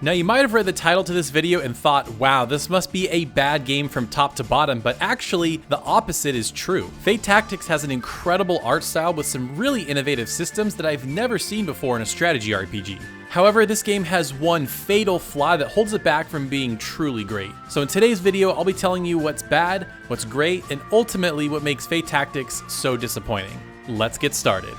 Now you might have read the title to this video and thought, wow, this must be a bad game from top to bottom, but actually the opposite is true. Fae Tactics has an incredible art style with some really innovative systems that I've never seen before in a strategy RPG. However, this game has one fatal flaw that holds it back from being truly great. So in today's video, I'll be telling you what's bad, what's great, and ultimately what makes Fae Tactics so disappointing. Let's get started.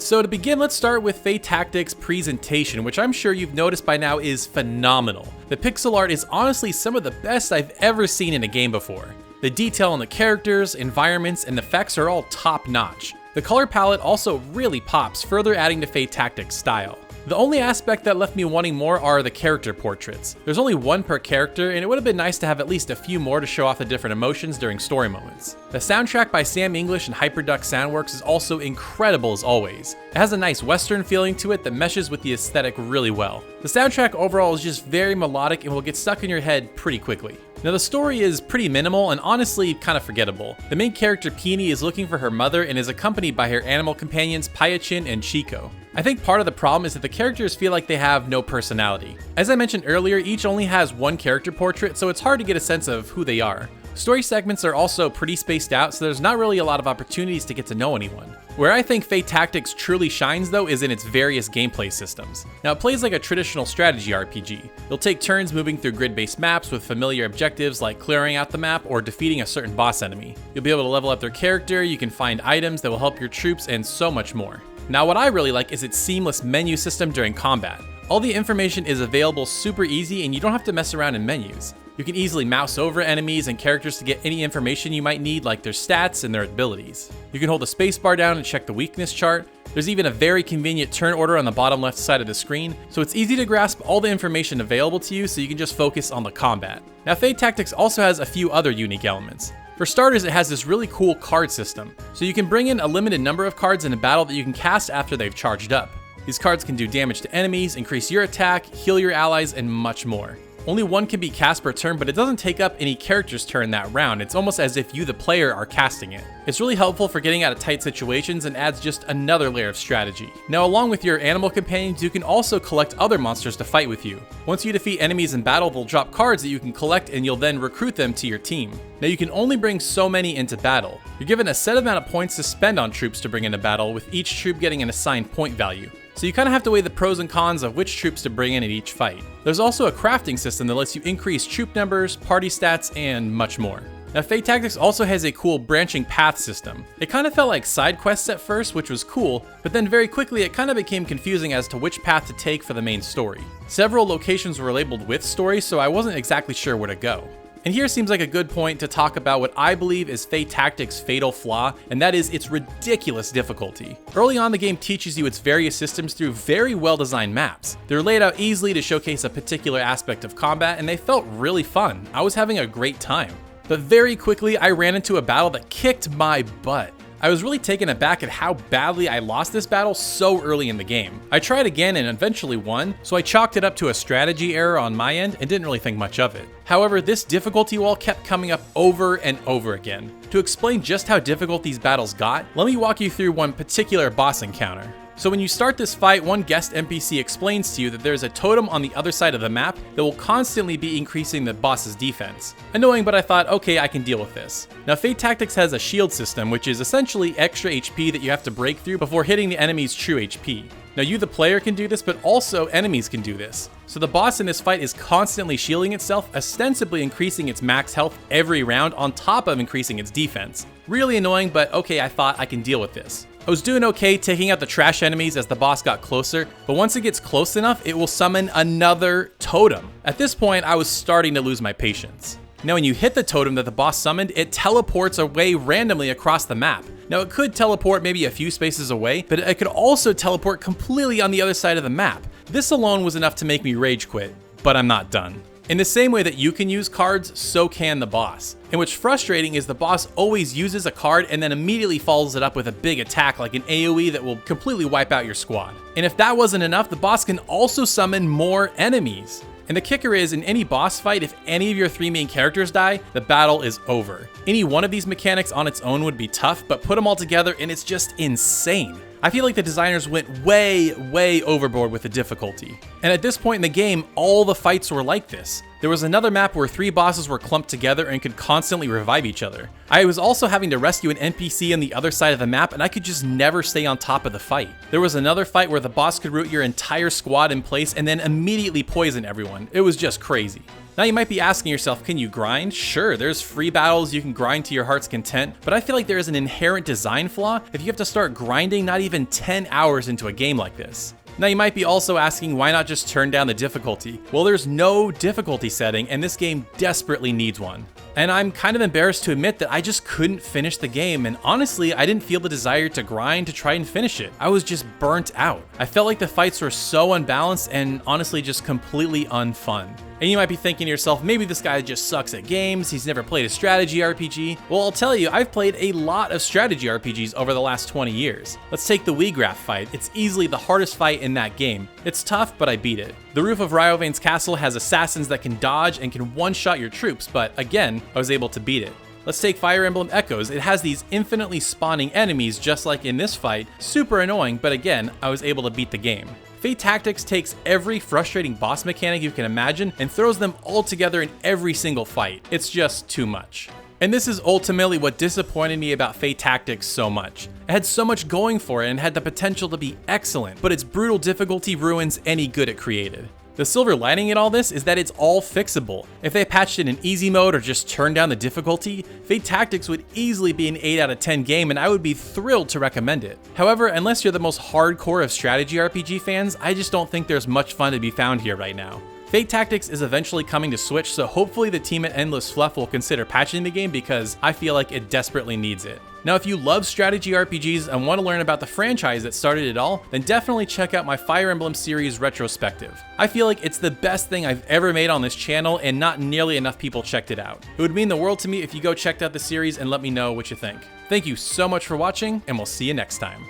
So to begin, let's start with Fae Tactics' presentation, which I'm sure you've noticed by now is phenomenal. The pixel art is honestly some of the best I've ever seen in a game before. The detail on the characters, environments, and effects are all top notch. The color palette also really pops, further adding to Fae Tactics' style. The only aspect that left me wanting more are the character portraits. There's only one per character, and it would have been nice to have at least a few more to show off the different emotions during story moments. The soundtrack by Sam English and Hyperduck Soundworks is also incredible as always. It has a nice western feeling to it that meshes with the aesthetic really well. The soundtrack overall is just very melodic and will get stuck in your head pretty quickly. Now the story is pretty minimal and honestly kind of forgettable. The main character Peony is looking for her mother and is accompanied by her animal companions Payachin and Chico. I think part of the problem is that the characters feel like they have no personality. As I mentioned earlier, each only has one character portrait, so it's hard to get a sense of who they are. Story segments are also pretty spaced out, so there's not really a lot of opportunities to get to know anyone. Where I think Fae Tactics truly shines though is in its various gameplay systems. Now it plays like a traditional strategy RPG. You'll take turns moving through grid-based maps with familiar objectives like clearing out the map or defeating a certain boss enemy. You'll be able to level up their character, you can find items that will help your troops, and so much more. Now what I really like is its seamless menu system during combat. All the information is available super easy and you don't have to mess around in menus. You can easily mouse over enemies and characters to get any information you might need, like their stats and their abilities. You can hold the spacebar down and check the weakness chart. There's even a very convenient turn order on the bottom left side of the screen, so it's easy to grasp all the information available to you so you can just focus on the combat. Now Fae Tactics also has a few other unique elements. For starters, it has this really cool card system, so you can bring in a limited number of cards in a battle that you can cast after they've charged up. These cards can do damage to enemies, increase your attack, heal your allies, and much more. Only one can be cast per turn, but it doesn't take up any character's turn that round. It's almost as if you, the player, are casting it. It's really helpful for getting out of tight situations and adds just another layer of strategy. Now, along with your animal companions, you can also collect other monsters to fight with you. Once you defeat enemies in battle, they'll drop cards that you can collect and you'll then recruit them to your team. Now, you can only bring so many into battle. You're given a set amount of points to spend on troops to bring into battle, with each troop getting an assigned point value. So you kind of have to weigh the pros and cons of which troops to bring in at each fight. There's also a crafting system that lets you increase troop numbers, party stats, and much more. Now Fae Tactics also has a cool branching path system. It kind of felt like side quests at first, which was cool, but then very quickly it kind of became confusing as to which path to take for the main story. Several locations were labeled with story, so I wasn't exactly sure where to go. And here seems like a good point to talk about what I believe is Fae Tactics' fatal flaw, and that is its ridiculous difficulty. Early on, the game teaches you its various systems through very well-designed maps. They're laid out easily to showcase a particular aspect of combat, and they felt really fun. I was having a great time. But very quickly, I ran into a battle that kicked my butt. I was really taken aback at how badly I lost this battle so early in the game. I tried again and eventually won, so I chalked it up to a strategy error on my end and didn't really think much of it. However, this difficulty wall kept coming up over and over again. To explain just how difficult these battles got, let me walk you through one particular boss encounter. So when you start this fight, one guest NPC explains to you that there's a totem on the other side of the map that will constantly be increasing the boss's defense. Annoying, but I thought, okay, I can deal with this. Now Fae Tactics has a shield system, which is essentially extra HP that you have to break through before hitting the enemy's true HP. Now you, the player, can do this, but also enemies can do this. So the boss in this fight is constantly shielding itself, ostensibly increasing its max health every round on top of increasing its defense. Really annoying, but okay, I thought I can deal with this. I was doing okay taking out the trash enemies as the boss got closer, but once it gets close enough, it will summon another totem. At this point, I was starting to lose my patience. Now when you hit the totem that the boss summoned, it teleports away randomly across the map. Now it could teleport maybe a few spaces away, but it could also teleport completely on the other side of the map. This alone was enough to make me rage quit, but I'm not done. In the same way that you can use cards, so can the boss. And what's frustrating is the boss always uses a card and then immediately follows it up with a big attack like an AoE that will completely wipe out your squad. And if that wasn't enough, the boss can also summon more enemies. And the kicker is, in any boss fight, if any of your three main characters die, the battle is over. Any one of these mechanics on its own would be tough, but put them all together and it's just insane. I feel like the designers went way overboard with the difficulty. And at this point in the game, all the fights were like this. There was another map where 3 bosses were clumped together and could constantly revive each other. I was also having to rescue an NPC on the other side of the map, and I could just never stay on top of the fight. There was another fight where the boss could root your entire squad in place and then immediately poison everyone. It was just crazy. Now you might be asking yourself, can you grind? Sure, there's free battles you can grind to your heart's content, but I feel like there is an inherent design flaw if you have to start grinding not even 10 hours into a game like this. Now you might be also asking, why not just turn down the difficulty? Well, there's no difficulty setting, and this game desperately needs one. And I'm kind of embarrassed to admit that I just couldn't finish the game, and honestly, I didn't feel the desire to grind to try and finish it. I was just burnt out. I felt like the fights were so unbalanced and honestly just completely unfun. And you might be thinking to yourself, maybe this guy just sucks at games, he's never played a strategy RPG. Well, I'll tell you, I've played a lot of strategy RPGs over the last 20 years. Let's take the Wheatgraph fight. It's easily the hardest fight in that game. It's tough, but I beat it. The roof of Ryovane's castle has assassins that can dodge and can one-shot your troops, but again, I was able to beat it. Let's take Fire Emblem Echoes. It has these infinitely spawning enemies just like in this fight. Super annoying, but again, I was able to beat the game. Fae Tactics takes every frustrating boss mechanic you can imagine and throws them all together in every single fight. It's just too much. And this is ultimately what disappointed me about Fae Tactics so much. It had so much going for it and had the potential to be excellent, but its brutal difficulty ruins any good it created. The silver lining in all this is that it's all fixable. If they patched it in easy mode or just turned down the difficulty, Fae Tactics would easily be an 8 out of 10 game and I would be thrilled to recommend it. However, unless you're the most hardcore of strategy RPG fans, I just don't think there's much fun to be found here right now. Fae Tactics is eventually coming to Switch, so hopefully the team at Endless Fluff will consider patching the game because I feel like it desperately needs it. Now, if you love strategy RPGs and want to learn about the franchise that started it all, then definitely check out my Fire Emblem series retrospective. I feel like it's the best thing I've ever made on this channel and not nearly enough people checked it out. It would mean the world to me if you go check out the series and let me know what you think. Thank you so much for watching, and we'll see you next time.